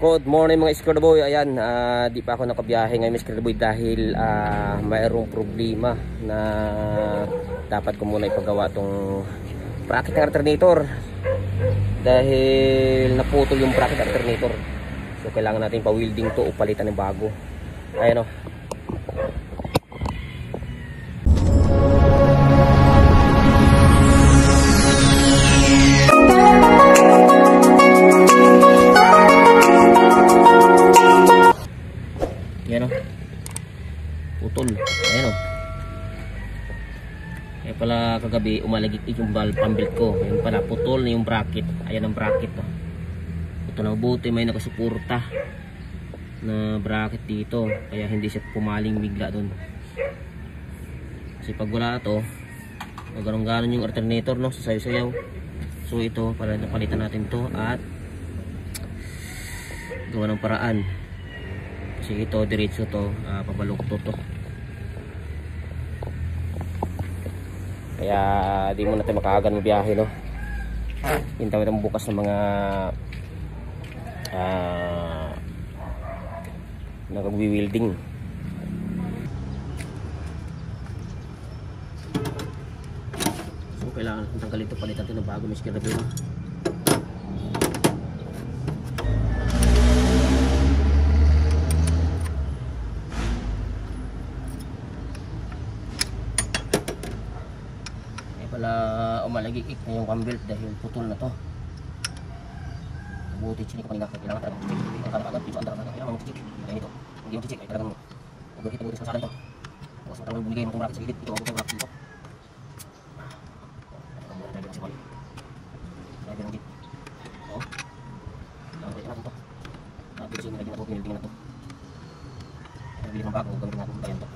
Good morning mga Square Boy. Ayan, di pa ako nakabiyahe ngayon mga Square Boy dahil mayroong problema na dapat ko muna ipagawa tong bracket ng alternator dahil naputol yung bracket alternator. So kailangan natin pa-welding to o palitan ng bago. Ayan o. Yan o, putol. Ayan o. Kaya pala kagabi umalagit yung pambilt ko. Ayan pala, putol na yung bracket. Ayan ang bracket o. Ito na, buti may nakasuporta na bracket dito, kaya hindi siya pumaling bigla dun. Kasi pag wala ito, ganun-ganon yung alternator, no, sasayaw-sayaw. So ito, para napalitan natin to at gawa ng paraan. Kasi ito, diretso to, pabaluktot to. Kaya di mo natin makaagan mo biyahe, no. Hintaw natin bukas ng mga nagwi-welding. So kailangan tanggalin ito, palitan ito ng bago may skirabin. Pala umalagik na yung cam belt dahil putol na to. Buti sini ko kanina kailangan talaga ang karapatan dito ang kailangan mo check kaya ito hindi mo check ay talagang huwag kita buti sa salan to. Tapos matanggal bumigay mo itong bracket sa gilid ito, huwag itong bracket dito. Dito siya nilagyan na ito, pinilbing na ito. Nabili ng bago, gamitin natin bayan to.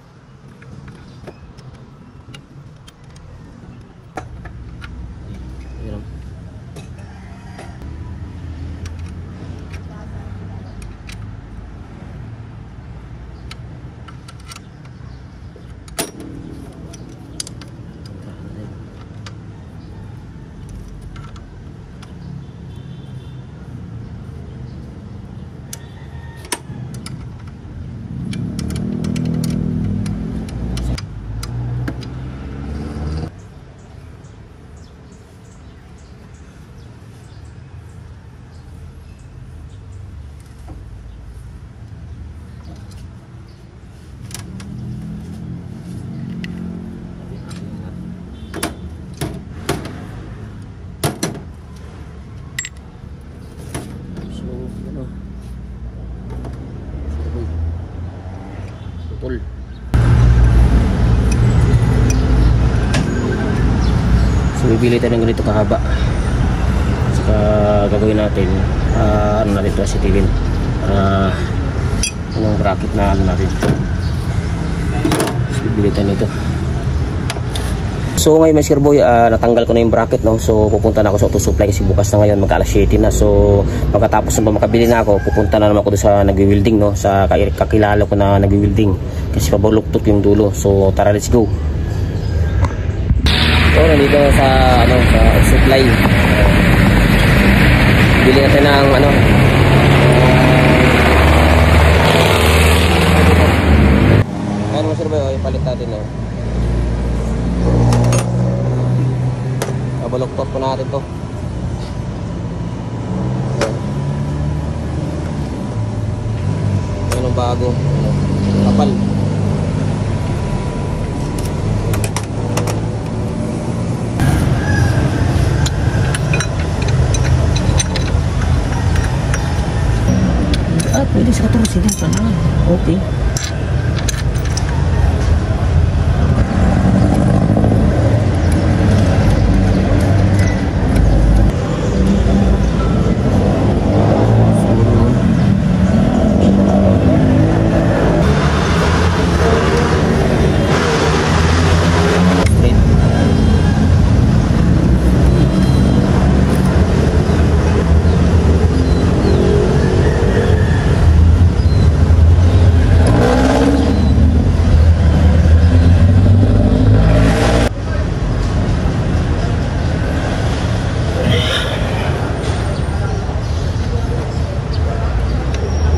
So bibili tayo ng ganito kahaba. Saka gagawin natin ano natin ito, asitilin para yung bracket na ano natin. So bibili tayo nito. So ngayon mga Square Boy, natanggal ko na yung bracket, no? So pupunta na ako sa auto supply kasi bukas na ngayon, magka alas 7 na. So pagkatapos na makabili na ako, pupunta na naman ako doon sa nagwi-welding, no? Sa kakilala ko na nagwi-welding kasi pabaluktot yung dulo. So tara, let's go. So nandito sa ano, sa auto supply. Bili natin ng ano, ano mga Square Boy, palit natin, no? Baluktot po natin to. Anong bago? Kapal. Pwede sa 14 din pa na. Okay.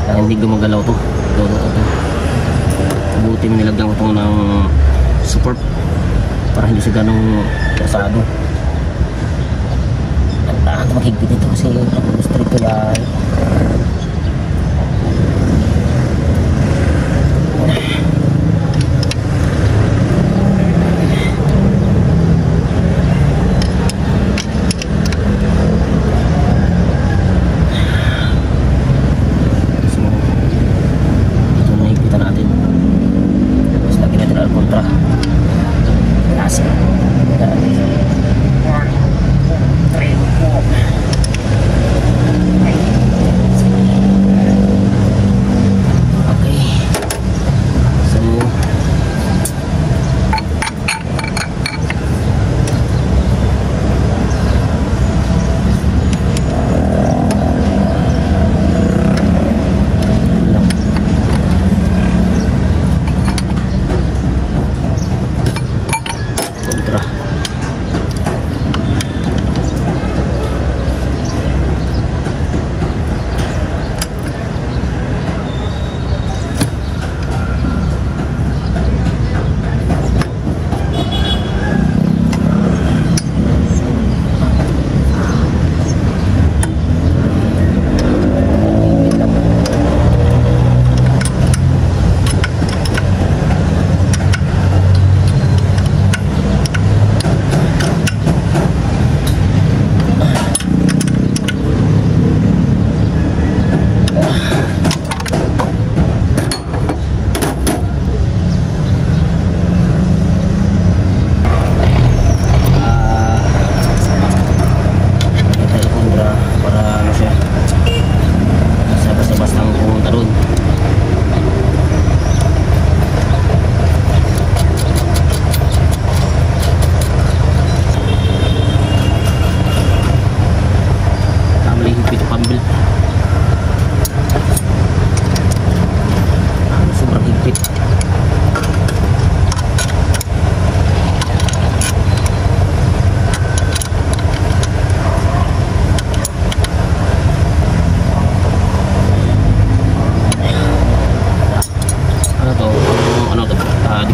Kaya hindi gumagalaw to. Buti nilagyan ko ito ng support para hindi siya ganong kasado. Ang maghigpit ito kasi gusto ito yan.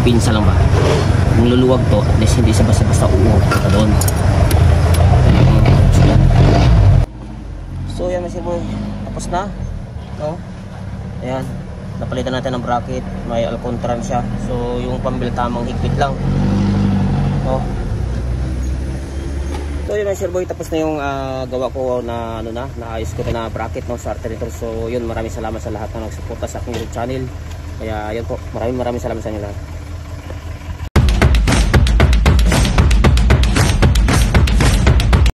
pinsa lang ba? Kung luluwag to, at least hindi siya basta-basta uong ka doon. So yan mga boy, tapos na, no? Ayan, napalitan natin ng bracket, may alcontran siya. So yung pambil tamang higpit lang, no? So yun mga boy, tapos na yung gawa ko na naayos ko na bracket, no, sa alternator. So yun, maraming salamat sa lahat na nagsuporta sa aking YouTube channel. Kaya yun po, maraming salamat sa inyo lahat.